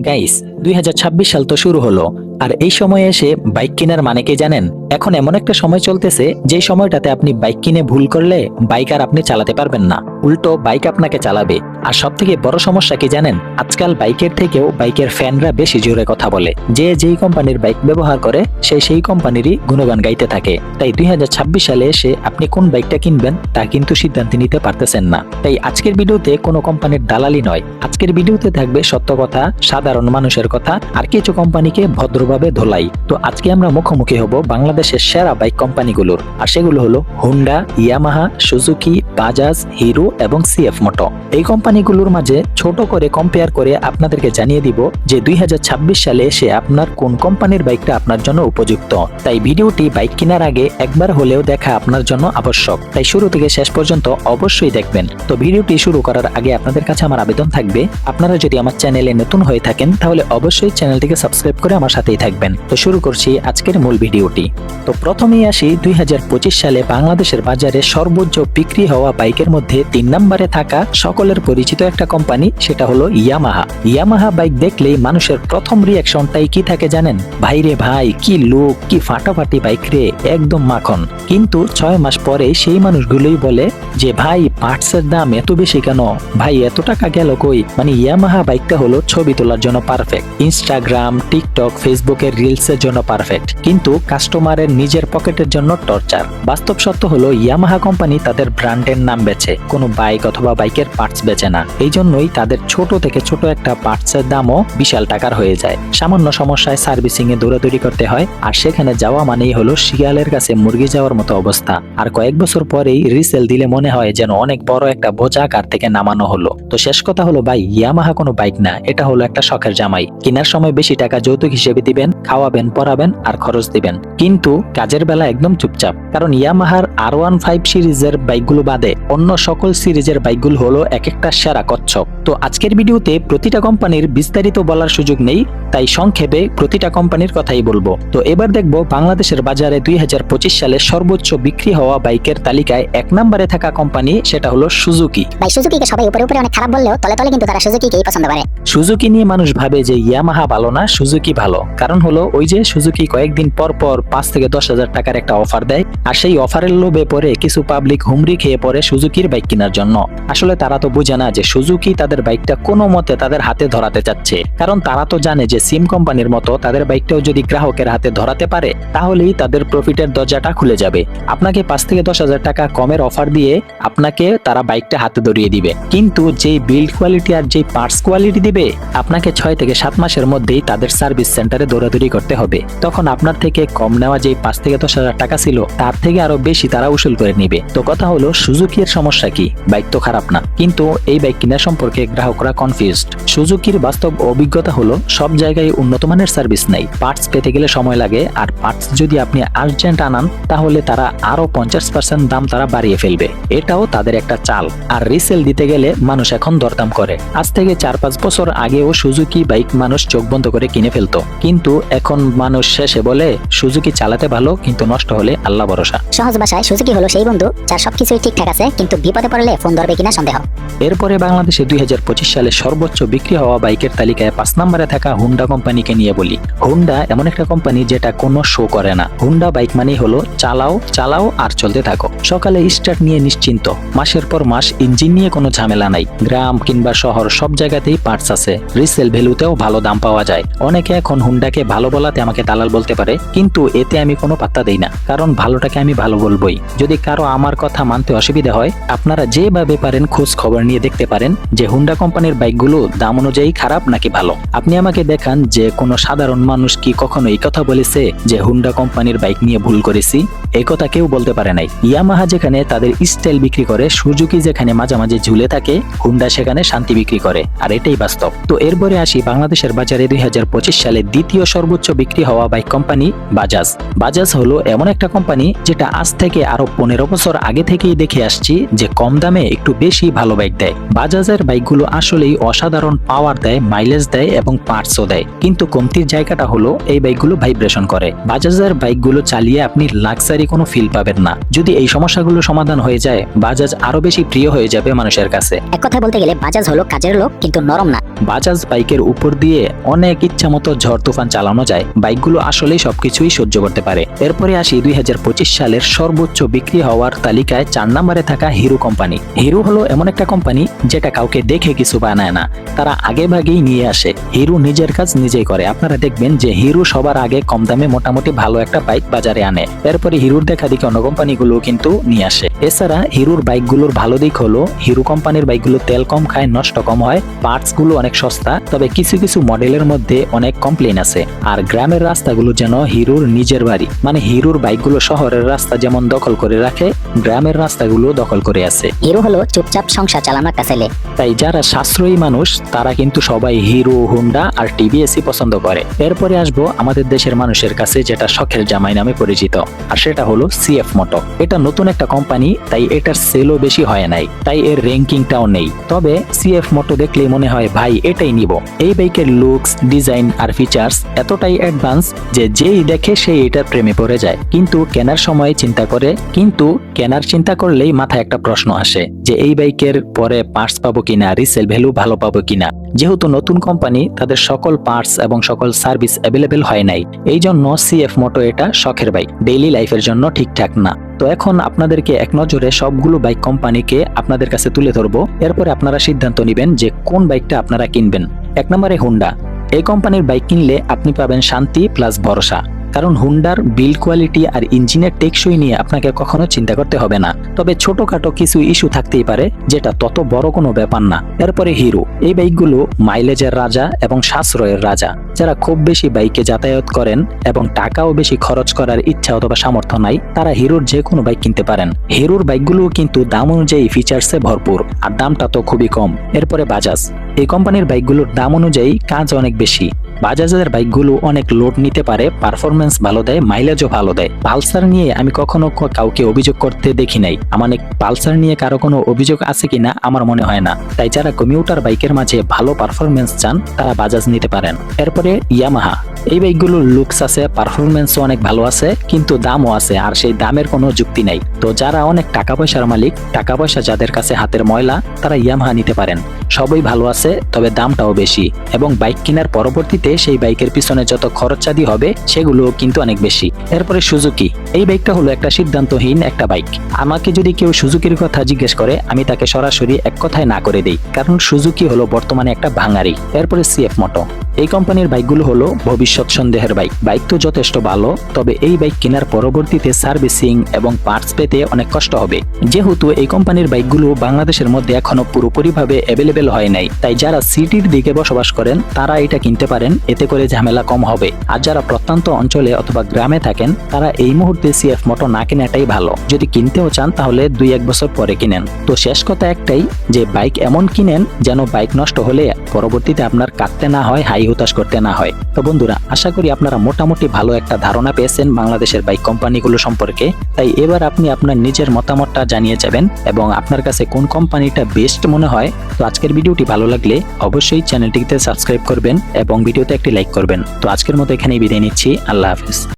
Guys 2026 সাল তো শুরু হলো, আর এই সময়ে এসে বাইক কেনার মানে কি জানেন? এখন এমন একটা সময় চলতেছে যে সময়টাতে আপনি বাইক কিনে ভুল করলে বাইক আর আপনি চালাতে পারবেন না, উল্টো বাইক আপনাকে চালাবে। আর সব থেকে বড় সমস্যা কি জানেন? আজকাল বাইকের থেকেও বাইকের ফ্যানরা বেশি জোরে কথা বলে। যে যেই কোম্পানির বাইক ব্যবহার করে সে সেই কোম্পানিরই গুণগান গাইতে থাকে। তাই 2026 সালে এসে আপনি কোন বাইকটা কিনবেন তা কিন্তু সিদ্ধান্ত নিতে পারতেছেন না। তাই আজকের ভিডিওতে কোনো কোম্পানির দালালি নয়, আজকের ভিডিওতে থাকবে সত্য কথা, সাধারণ মানুষের কথা, আর কিছু কোম্পানিকে ভদ্রভাবে ধোলাই। তো আজকে আমরা মুখোমুখি হব বাংলাদেশের সেরা বাইক কোম্পানিগুলোর, আর সেগুলো হলো Honda, Yamaha, Suzuki, Bajaj, hero এবং সিএফ মোটো। এই কোম্পানিগুলোর মাঝে ছোট করে কম্পেয়ার করে আপনাদেরকে জানিয়ে দিব যে 2026 সালে এসে আপনার কোন কোম্পানির বাইকটা আপনার জন্য উপযুক্ত। তাই ভিডিওটি বাইক কেনার আগে একবার হলেও দেখা আপনার জন্য আবশ্যক, তাই শুরু থেকে শেষ পর্যন্ত অবশ্যই দেখবেন। তো ভিডিওটি শুরু করার আগে আপনাদের কাছে আমার আবেদন থাকবে, আপনারা যদি আমার চ্যানেলে নতুন হয়ে থাকেন তাহলে অবশ্যই চ্যানেলটিকে সাবস্ক্রাইব করে আমার সাথেই থাকবেন। তো শুরু করছি আজকের মূল ভিডিওটি। তো প্রথমেই আসি 2025 সালে বাংলাদেশের বাজারে সর্বোচ্চ বিক্রি হওয়া বাইকের মধ্যে 3 নম্বরে থাকা সকলের পরিচিত একটা কোম্পানি, সেটা হলো ইয়ামাহা। ইয়ামাহা বাইক দেখলেই মানুষের প্রথম রিয়াকশনটাই কি থাকে জানেন? ভাই রে ভাই, কি লুক, কি ফাটাফাটি বাইক রে, একদম মাখন। কিন্তু 6 মাস পরে সেই মানুষগুলোই বলে যে ভাই পার্টসের দাম এত বেশি কেন, ভাই এত টাকা গেল কই। মানে ইয়ামাহা বাইকটা হলো ছবি তোলার জন্য পারফেক্ট, ইনস্টাগ্রাম, টিকটক, ফেসবুকের রিলসের জন্য পারফেক্ট, কিন্তু কাস্টমারের নিজের পকেটের জন্য টর্চার। বাস্তব সত্য হলো ইয়ামাহা কোম্পানি তাদের ব্র্যান্ডের নাম বেচে, কোনো বাইক অথবা বাইকের পার্টস বেচে না। এই জন্যই তাদের ছোট থেকে ছোট একটা পার্টসের দামও বিশাল টাকার হয়ে যায়। সামান্য সমস্যায় সার্ভিসিং এ দৌড়াদৌড়ি করতে হয়, আর সেখানে যাওয়া মানেই হলো শিয়ালের কাছে মুরগি যাওয়ার মতো অবস্থা। আর কয়েক বছর পরেই রিসেল দিলে মনে হয় যেন অনেক বড় একটা বোঝা কার থেকে নামানো হলো। তো শেষ কথা হলো ভাই, ইয়ামাহা কোনো বাইক না, এটা হলো একটা শখের জামাই। কেনার সময় বেশি টাকা যৌতুক হিসেবে দিবেন, খাওয়াবেন, পরাবেন আর খরচ দিবেন, কিন্তু কাজের বেলা একদম চুপচাপ। কারণ ইয়ামাহার R15 সিরিজের বাইকগুলো বাদে অন্য সকল সিরিজের বাইকগুলো হলো এক একটা সেরা কচ্ছপ। তো আজকের ভিডিওতে প্রতিটা কোম্পানির বিস্তারিত বলার সুযোগ নেই, তাই সংক্ষেপে প্রতিটা কোম্পানির কথাই বলবো। তো এবার দেখবো বাংলাদেশের বাজারে 2025 সালে সর্বোচ্চ বিক্রি হওয়া বাইকের তালিকায় 1 নম্বরে থাকা কোম্পানি, সেটা হলো সুজুকি। ভাই সুজুকিকে সবাই উপরে উপরে অনেক খারাপ বললেও তলে তলে কিন্তু তারা সুজুকিকেই পছন্দ করে। সুজুকি নিয়ে মানুষ ভাবে যে ইয়ামাহা ভালো না, সুজুকি ভালো। কারণ হলো ওই যে সুজুকি কয়েকদিন পর পর 5 থেকে 10,000 টাকার একটা অফার দেয়, আর সেই অফারের লোভে পরে কিছু পাবলিক হুমড়ি খেয়ে পড়ে সুজুকির বাইক কেনার জন্য। আসলে তারা তো বোঝে না যে সুজুকি তাদের বাইকটা কোনো মতে তাদের হাতে ধরাতে চাচ্ছে। কারণ তারা তো জানে যে সিম কোম্পানির মতো তাদের বাইকটাও যদি গ্রাহকের হাতে ধরাতে পারে তাহলেই তাদের প্রফিটের দরজাটা খুলে যাবে। আপনাকে 5 থেকে 10,000 টাকা কমের অফার দিয়ে আপনাকে তারা বাইকটা হাতে ধরিয়ে দিবে, কিন্তু যেই বিল্ড কোয়ালিটি আর যেই পার্টস কোয়ালিটি দিবে আপনাকে 6 থেকে 7 মাসের মধ্যেই তাদের সার্ভিস সেন্টারে দৌড়াদৌড়ি করতে হবে। তখন আপনার থেকে কম নেওয়া যেই 5 থেকে 10,000 টাকা ছিল তার থেকে আরো বেশি তারা উসুল করে নিবে। তো কথা হলো সুজুকির সমস্যা কি? বাইক তো খারাপ না, কিন্তু এই বাইক কেনার সম্পর্কে গ্রাহকরা কনফিউজড। সুজুকির বাস্তব অভিজ্ঞতা হলো সব জায়গায় উন্নত মানের সার্ভিস নাই, পার্টস পেতে গেলে সময় লাগে, আর পার্টস যদি আপনি আর্জেন্ট আনান তাহলে তারা আরো 50% দাম তারা বাড়িয়ে ফেলবে। এটাও তাদের একটা চাল। আর রিসেল দিতে গেলে মানুষ এখন দরদাম করে। আজ থেকে 4-5 বছর আগেও সুজুকি বাইক মানুষ চোখ বন্ধ করে কিনে ফেলতো, কিন্তু এখন মানুষ শেষে বলে সুজুকি চালাতে ভালো, কিন্তু নষ্ট হলে আল্লাহ ভরসা। সহজ ভাষায় সুজুকি হলো সেই বন্ধু যার সবকিছুই ঠিকঠাক আছে, কিন্তু বিপদে পড়লে ফোন ধরবে কিনা সন্দেহ। এরপরে বাংলাদেশে 2025 সালে সর্বোচ্চ বিক্রি হওয়া বাইকের তালিকায় 5 নম্বরে থাকা হোন্ডা কোম্পানিকে নিয়ে বলি। হোন্ডা এমন একটা কোম্পানি যেটা কোনো শো করে না। হোন্ডা বাইক মানেই হলো চালাও চালাও আর চলতে থাকো। সকালে স্টার্ট নিয়ে নিশ্চিন্ত, মাসের পর মাস ইঞ্জিন নিয়ে কোনো ঝামেলা নাই। গ্রাম কিংবা শহর সব জায়গাতেই পার্টস আছে, রিসেল ভ্যালুতেও ভালো দাম পাওয়া যায়। অনেকে এখন হোন্ডাকে ভালো বলাতে আমাকে দালাল বলতে পারে, কিন্তু এতে আমি কোনো পাত্তা দেই না, কারণ ভালোটাকে আমি ভালো বলবোই। যদি কারো আমার কথা মানতে অসুবিধা হয় আপনারা যেভাবে পারেন খোঁজ খবর নিয়ে দেখতে পারেন যে হোন্ডা কোম্পানির বাইকগুলো দাম অনুযায়ী খারাপ নাকি ভালো। আপনি আমাকে দেখান যে কোনো সাধারণ মানুষ কি কখনো এই কথা বলেছে যে হোন্ডা কোম্পানির বাইক নিয়ে ভুল করেছি? এই কথা কেউ বলতে পারে নাই। ইয়ামাহা যেখানে তাদের স্টাইল বিক্রি করে, সুজুকি যেখানে মাঝামাঝি ঝুলে থাকে, হোন্ডা সেখানে শান্তি বিক্রি করে, আর এটাই বাস্তব। তো এরপরে আসি বাংলাদেশের বাজারে 2025 সালে দ্বিতীয় সর্বোচ্চ বিক্রি হওয়া বাইক কোম্পানি বাজাজ। বাজাজ হলো এমন একটা কোম্পানি যেটা আজ থেকে আরো 15 বছর আগে থেকেই দেখে আসছি যে কম দামে একটু বেশি ভালো বাইক দেয়। বাজাজের বাইকগুলো আসলেই অসাধারণ পাওয়ার দেয়, মাইলেজ দেয় এবং পার্টসও দেয়, কিন্তু কমতির জায়গাটা হলো এই বাইকগুলো ভাইব্রেশন করে। বাজাজের বাইকগুলো চালিয়ে আপনি লাক্সারি কোনো ফিল পাবেন না। যদি এই সমস্যাগুলো সমাধান হয়ে যায়, বাজাজ আরো বেশি প্রিয় হয়ে যাবে মানুষের কাছে। এক কথা বলতে গেলে বাজাজ হলো কাজের লোক, কিন্তু নরম না। বাজাজ বাইকের উপর দিয়ে অনেক ইচ্ছা মতো ঝড় তুফান চালানো যায়। বাইকগুলো আসলেই সবকিছুই সহ্য করতে পারে। এরপরে আসি 2025 সালের সর্বোচ্চ বিক্রি হওয়ার তালিকায় 4 নম্বরে থাকা হিরো কোম্পানি। হিরো হলো এমন একটা কোম্পানি যেটা কাউকে দেখে কিছু বানায় না, তারা আগে ভাগেই নিয়ে আসে। হিরো নিজের কাজ নিজেই করে। আপনারা দেখবেন যে হিরো সবার আগে কম দামে মোটামুটি ভালো একটা বাইক বাজারে আনে, এরপরে হিরোর দেখা দেখি অন্য কোম্পানিগুলো কিন্তু নিয়ে আসে। এছাড়া হিরোর বাইকগুলোর ভালো দিক হলো হিরো কোম্পানির বাইকগুলো তেল কম খায়, নষ্ট কম হয়, পার্টস গুলো অনেক সস্তা, তবে কিছু কিছু মডেলের মধ্যে অনেক কমপ্লেন আছে। আর গ্রামের রাস্তাগুলো যেন হিরোর নিজের বাড়ি, মানে হিরোর বাইকগুলো শহরের রাস্তা যেমন দখল করে রাখে, গ্রামের রাস্তাগুলো দখল করে আছে। হিরো হলো চুপচাপ সংসার চালানো একটা ছেলে। তাই যারা সাশ্রয়ী মানুষ তারা কিন্তু সবাই হিরো, হোন্ডা আর টিভিএসই পছন্দ করে। এরপরে আসবো আমাদের দেশের মানুষের কাছে যেটা শখের জামাই নামে পরিচিত, আর সেটা হলো সিএফ মোটো। এটা নতুন একটা কোম্পানি, তাই এটার সেলও বেশি হয় নাই, তাই এর র্যাঙ্কিংটাও নেই। তবে সিএফ মোটো দেখলেই মনে হয় ভাই এটাই নিব। এই বাইকের লুকস, ডিজাইন আর ফিচার্স এতটাই অ্যাডভান্স যে যেই দেখে সেই এটার প্রেমে পড়ে যায়। কিন্তু কেনার চিন্তা করলেই মাথায় একটা প্রশ্ন আসে যে এই বাইকের পরে পার্টস পাবো কিনা, রিসেল ভ্যালু ভালো পাবো কিনা। যেহেতু নতুন কোম্পানি, তাদের সকল পার্টস এবং সকল সার্ভিস অ্যাভেলেবেল হয় নাই, এই জন্য সিএফ মোটো এটা শখের বাইক, ডেইলি লাইফের জন্য ঠিকঠাক না। তো এখন আপনাদেরকে এক নজরে সবগুলো বাইক কোম্পানিকে আপনাদের কাছে তুলে ধরবো, এরপরে আপনারা সিদ্ধান্ত নেবেন যে কোন বাইকটা আপনারা কিনবেন। 1 নম্বরে হুন্ডা। এই কোম্পানির বাইক কিনলে আপনি পাবেন শান্তি প্লাস ভরসা, কারণ হুন্ডার বিল্ড কোয়ালিটি আর ইঞ্জিনের টেকসই নিয়ে আপনাকে কখনো চিন্তা করতে হবে না। তবে ছোটখাটো কিছু ইস্যু থাকতেই পারে, যেটা তত বড় কোনো ব্যাপার না। এরপরে হিরো। এই বাইকগুলো মাইলেজের রাজা এবং সাশ্রয়ের রাজা। যারা খুব বেশি বাইকে যাতায়াত করেন এবং টাকাও বেশি খরচ করার ইচ্ছা অথবা সামর্থ্য নাই, তারা হিরোর যে কোনো বাইক কিনতে পারেন। হিরোর বাইকগুলো কিন্তু দাম অনুযায়ী ফিচার্সে ভরপুর, আর দামটা তো খুবই কম। এরপরে বাজাজ। এই কোম্পানির বাইকগুলোর দাম অনুযায়ী কাজ অনেক বেশি। বাজাজের বাইকগুলো অনেক লোড নিতে পারে, পারফরমেন্স ভালো দেয়, মাইলেজও ভালো দেয়। পালসার নিয়ে আমি কখনো কাউকে অভিযোগ করতে দেখি নাই। আমার পালসার নিয়ে কারো কোনো অভিযোগ আছে কিনা আমার মনে হয় না। তাই যারা কমিউটার বাইকের মাঝে ভালো পারফরমেন্স চান তারা বাজাজ নিতে পারেন। এরপরে ইয়ামাহা। এই বাইকগুলোর লুকস আছে, পারফরমেন্সও অনেক ভালো আছে, কিন্তু দামও আছে, আর সেই দামের কোনো যুক্তি নাই। তো যারা অনেক টাকা পয়সার মালিক, টাকা পয়সা যাদের কাছে হাতের ময়লা, তারা ইয়ামাহা নিতে পারেন। সবই ভালো আছে, তবে দামটাও বেশি, এবং বাইক কেনার পরবর্তীতে সেই বাইকের পিছনে যত খরচাদি হবে সেগুলো কিন্তু অনেক বেশি। এরপরে সুজুকি। এই বাইকটা হলো একটা সিদ্ধান্তহীন একটা বাইক। আমাকে যদি কেউ সুজুকির কথা জিজ্ঞেস করে, আমি তাকে সরাসরি এক কথায় না করে দেই, কারণ সুজুকি হলো বর্তমানে একটা ভাঙারি। এরপরে সিএফ মোটো। এই কোম্পানির বাইকগুলো হলো ভবিষ্যৎ সন্দেহের বাইক। বাইক তো যথেষ্ট ভালো, তবে এই বাইক কেনার পরবর্তীতে সার্ভিসিং এবং পার্টস পেতে অনেক কষ্ট হবে। যেহেতু এই কোম্পানির বাইকগুলো বাংলাদেশের মধ্যে এখনো পুরোপুরিভাবে অ্যাভেলেবেল হয় নাই, তাই যারা সিটির দিকে বসবাস করেন তারা এটা কিনতে পারেন, এতে করে ঝামেলা কম হবে। আর যারা প্রত্যন্ত অঞ্চলে অথবা গ্রামে থাকেন তারা এই মুহূর্তে সিএফ মোটো না কেনাটাই ভালো। যদি কিনতেও চান তাহলে 2-1 বছর পরে কিনেন। তো শেষ কথা একটাই, যে বাইক এমন কিনেন যেন বাইক নষ্ট হলে পরবর্তীতে আপনার কাটতে না হয়, হাই হুতাশ করতে না হয়। তো বন্ধুরা, আশা করি আপনারা মোটামুটি ভালো একটা ধারণা পেয়েছেন বাংলাদেশের বাইক কোম্পানিগুলো সম্পর্কে। তাই এবার আপনি আপনার নিজের মতামতটা জানিয়ে যাবেন এবং আপনার কাছে কোন কোম্পানিটা বেস্ট মনে হয়। তো আজকের ভিডিওটি ভালো লাগলে অবশ্যই চ্যানেলটিতে সাবস্ক্রাইব করবেন এবং ভিডিওতে একটি লাইক করবেন। তো আজকের মতো এখানেই বিদায় নিচ্ছি। আল্লাহ হাফেজ।